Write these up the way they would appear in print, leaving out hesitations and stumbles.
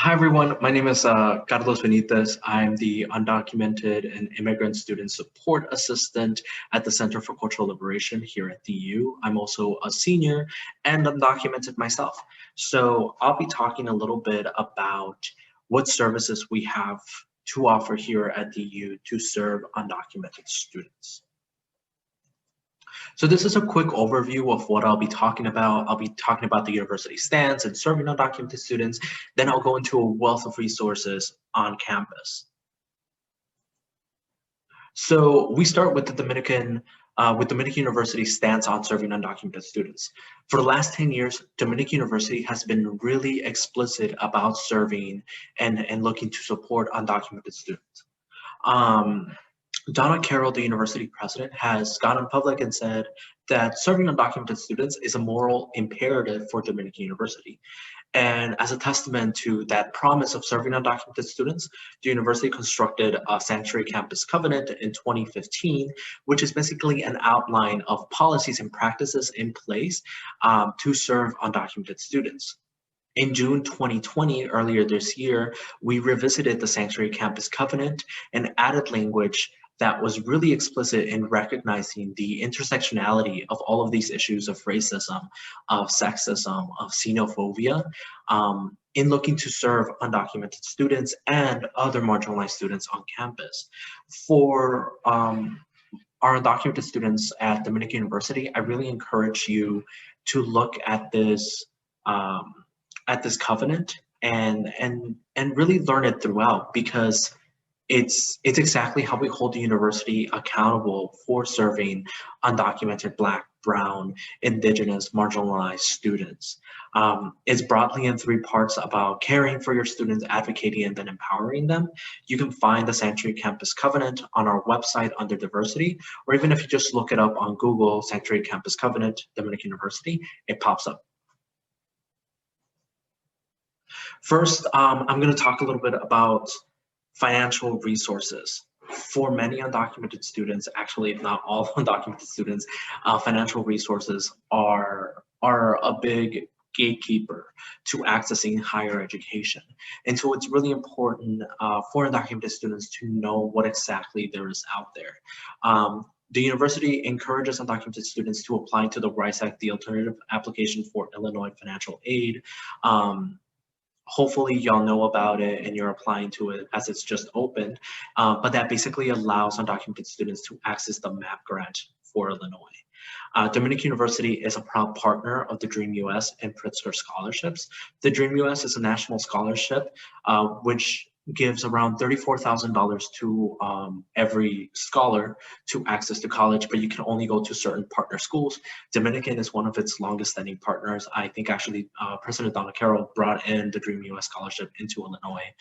Hi everyone, my name is Carlos Benitez. I'm the Undocumented and Immigrant Student Support Assistant at the Center for Cultural Liberation here at the U. I'm also a senior and undocumented myself. So I'll be talking a little bit about what services we have to offer here at the U to serve undocumented students. So this is a quick overview of what I'll be talking about. I'll be talking about the university stance and serving undocumented students. Then I'll go into a wealth of resources on campus. So we start with the Dominican University's stance on serving undocumented students. For the last 10 years, Dominican University has been really explicit about serving and looking to support undocumented students. Donna Carroll, the university president, has gone in public and said that serving undocumented students is a moral imperative for Dominican University. And as a testament to that promise of serving undocumented students, the university constructed a Sanctuary Campus Covenant in 2015, which is basically an outline of policies and practices in place to serve undocumented students. In June 2020, earlier this year, we revisited the Sanctuary Campus Covenant and added language that was really explicit in recognizing the intersectionality of all of these issues of racism, of sexism, of xenophobia, in looking to serve undocumented students and other marginalized students on campus. For our undocumented students at Dominican University, I really encourage you to look at this covenant and really learn it throughout, because it's exactly how we hold the university accountable for serving undocumented Black, Brown, Indigenous, marginalized students. It's broadly in three parts about caring for your students, advocating, and then empowering them. You can find the Sanctuary Campus Covenant on our website under diversity, or even if you just look it up on Google, Sanctuary Campus Covenant, Dominican University, it pops up. First, I'm going to talk a little bit about financial resources. For many undocumented students, actually, if not all undocumented students, financial resources are a big gatekeeper to accessing higher education. And so it's really important for undocumented students to know what exactly there is out there. The university encourages undocumented students to apply to the RISE Act, the alternative application for Illinois financial aid. Hopefully y'all know about it and you're applying to it as it's just opened, but that basically allows undocumented students to access the MAP grant for Illinois. Dominican University is a proud partner of the Dream US and Pritzker scholarships. The Dream US is a national scholarship which gives around $34,000 to every scholar to access to college, but you can only go to certain partner schools. Dominican is one of its longest standing partners. I think actually President Donna Carroll brought in the Dream US Scholarship into Illinois.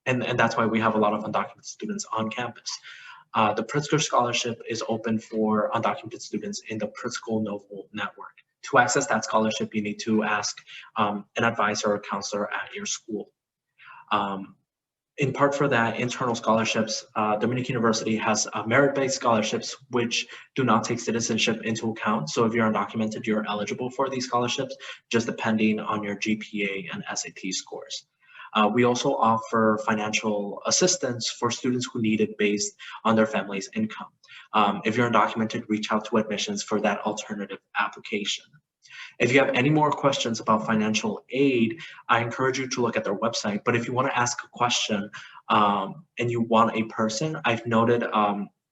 And that's why we have a lot of undocumented students on campus. The Pritzker Scholarship is open for undocumented students in the Pritzker Novel Network. To access that scholarship, you need to ask an advisor or counselor at your school. In part for that, internal scholarships, Dominican University has merit-based scholarships which do not take citizenship into account. So if you're undocumented, you're eligible for these scholarships, just depending on your GPA and SAT scores. We also offer financial assistance for students who need it based on their family's income. If you're undocumented, reach out to admissions for that alternative application. If you have any more questions about financial aid, I encourage you to look at their website. But if you want to ask a question and you want a person, I've noted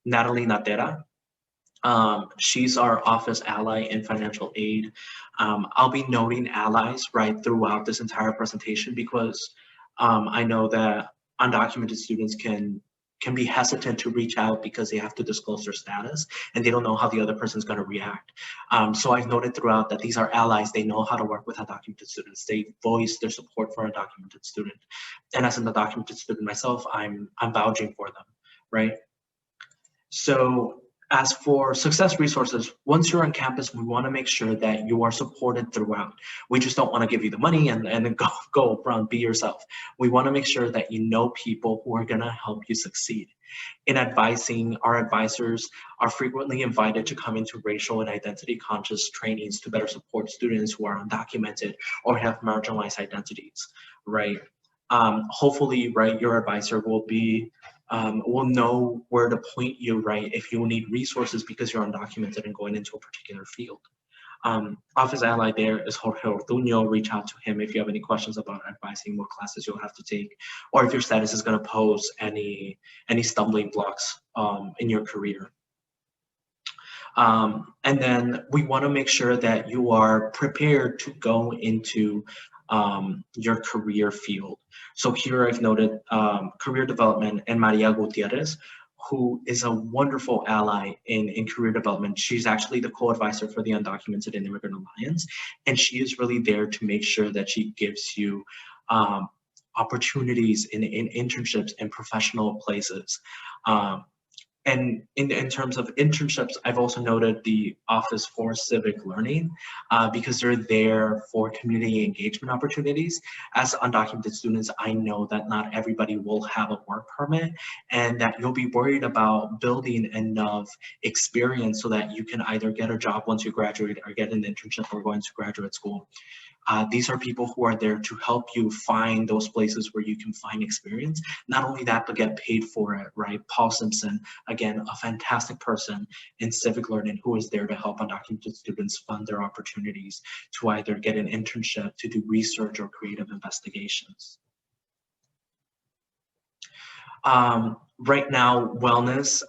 Natalie Natera. She's our office ally in financial aid. I'll be noting allies right throughout this entire presentation because I know that undocumented students can be hesitant to reach out because they have to disclose their status and they don't know how the other person's going to react. So I've noted throughout that these are allies. They know how to work with undocumented students. They voice their support for a undocumented student. And as an undocumented student myself, I'm vouching for them, right? So As for success resources, once you're on campus, we want to make sure that you are supported throughout. We just don't want to give you the money and then go run, be yourself. We want to make sure that you know people who are going to help you succeed. In advising, our advisors are frequently invited to come into racial and identity conscious trainings to better support students who are undocumented or have marginalized identities, right? Hopefully, right, your advisor will know where to point you, right, if you need resources because you're undocumented and going into a particular field. Office ally there is Jorge Ortuño. Reach out to him if you have any questions about advising what classes you'll have to take, or if your status is going to pose any stumbling blocks in your career. And then we want to make sure that you are prepared to go into your career field. So here I've noted career development and Maria Gutierrez, who is a wonderful ally in career development. She's actually the co-advisor for the Undocumented and Immigrant Alliance, and she is really there to make sure that she gives you opportunities in internships and professional places. And in terms of internships, I've also noted the Office for Civic Learning because they're there for community engagement opportunities. As undocumented students, I know that not everybody will have a work permit and that you'll be worried about building enough experience so that you can either get a job once you graduate or get an internship or go into graduate school. These are people who are there to help you find those places where you can find experience. Not only that, but get paid for it, right? Paul Simpson, again, a fantastic person in civic learning who is there to help undocumented students fund their opportunities to either get an internship, to do research or creative investigations. Right now, wellness,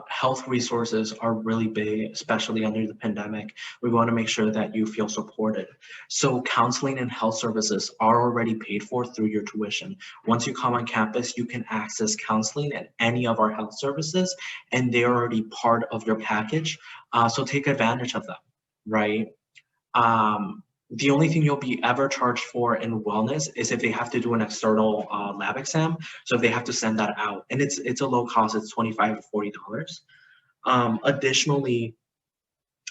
health resources are really big, especially under the pandemic. We want to make sure that you feel supported. So counseling and health services are already paid for through your tuition. Once you come on campus, you can access counseling and any of our health services, and they're already part of your package. So take advantage of them, right? The only thing you'll be ever charged for in wellness is if they have to do an external lab exam. So if they have to send that out, and it's a low cost, it's $25 to $40. Additionally,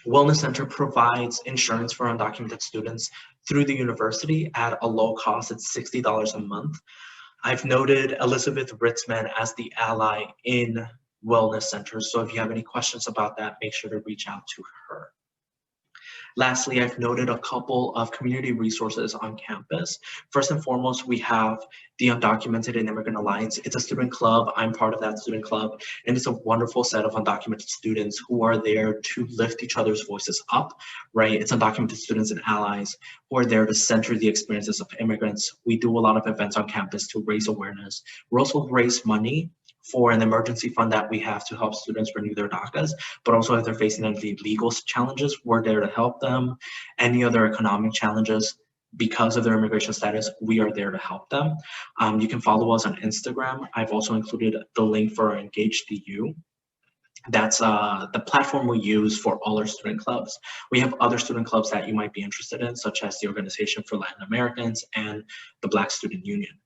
Wellness Center provides insurance for undocumented students through the university at a low cost. It's $60 a month. I've noted Elizabeth Ritzman as the ally in Wellness Centers. So if you have any questions about that, make sure to reach out to her. Lastly, I've noted a couple of community resources on campus. First and foremost, we have the Undocumented and Immigrant Alliance. It's a student club. I'm part of that student club, and it's a wonderful set of undocumented students who are there to lift each other's voices up, right? It's undocumented students and allies who are there to center the experiences of immigrants. We do a lot of events on campus to raise awareness. We also raise money for an emergency fund that we have to help students renew their DACAs, but also if they're facing any legal challenges, we're there to help them. Any other economic challenges because of their immigration status, we are there to help them. You can follow us on Instagram. I've also included the link for our EngageDU. That's the platform we use for all our student clubs. We have other student clubs that you might be interested in, such as the Organization for Latin Americans and the Black Student Union.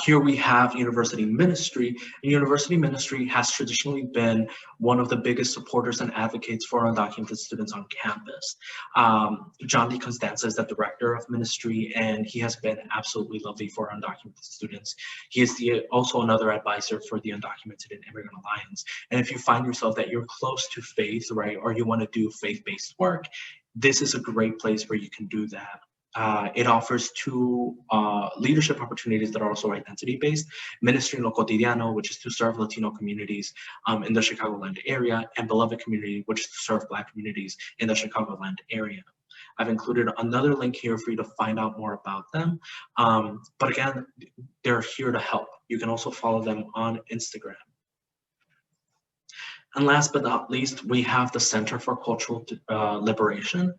Here we have University Ministry. And University Ministry has traditionally been one of the biggest supporters and advocates for undocumented students on campus. John DeConstanza is the director of Ministry, and he has been absolutely lovely for undocumented students. He is also another advisor for the Undocumented and Immigrant Alliance. And if you find yourself that you're close to faith, right, or you want to do faith-based work, this is a great place where you can do that. It offers two leadership opportunities that are also identity-based: Ministry Lo Cotidiano, which is to serve Latino communities in the Chicagoland area, and Beloved Community, which is to serve Black communities in the Chicagoland area. I've included another link here for you to find out more about them. But again, they're here to help. You can also follow them on Instagram. And last but not least, we have the Center for Cultural Liberation.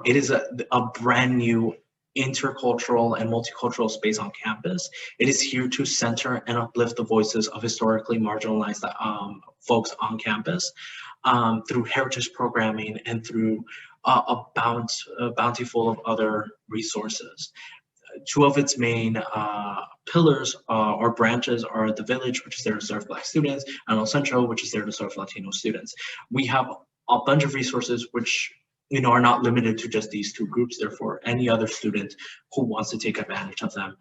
It is a brand new intercultural and multicultural space on campus. It is here to center and uplift the voices of historically marginalized folks on campus through heritage programming and through a bountiful of other resources. two of its main pillars or branches are the Village, which is there to serve Black students, and El Centro, which is there to serve Latino students. We have a bunch of resources which are not limited to just these two groups. Therefore, any other student who wants to take advantage of them.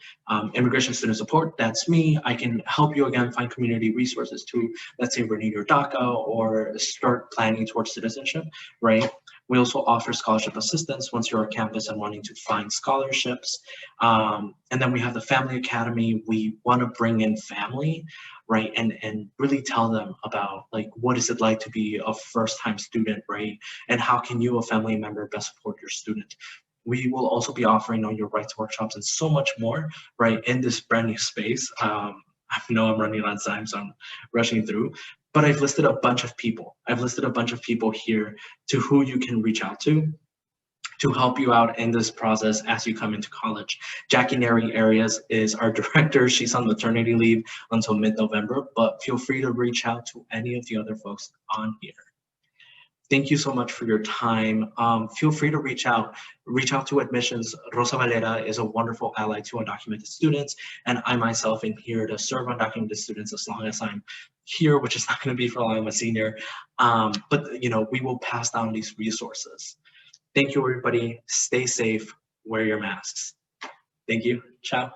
Immigration Student Support, that's me. I can help you again find community resources to, let's say, renew your DACA or start planning towards citizenship, right? We also offer scholarship assistance once you're on campus and wanting to find scholarships. And then we have the Family Academy. We want to bring in family, right? And really tell them about like, what is it like to be a first-time student, right? And how can you, a family member, best support your student? We will also be offering Know Your Rights workshops and so much more, right, in this brand new space. I know I'm running out of time, so I'm rushing through, but I've listed a bunch of people. I've listed a bunch of people here to who you can reach out to help you out in this process as you come into college. Jackie Neri Arias is our director. She's on maternity leave until mid-November, but feel free to reach out to any of the other folks on here. Thank you so much for your time. Feel free to reach out to admissions. Rosa Valera is a wonderful ally to undocumented students, and I myself am here to serve undocumented students as long as I'm here, which is not going to be for long. I'm a senior, but we will pass down these resources. Thank you, everybody. Stay safe. Wear your masks. Thank you. Ciao.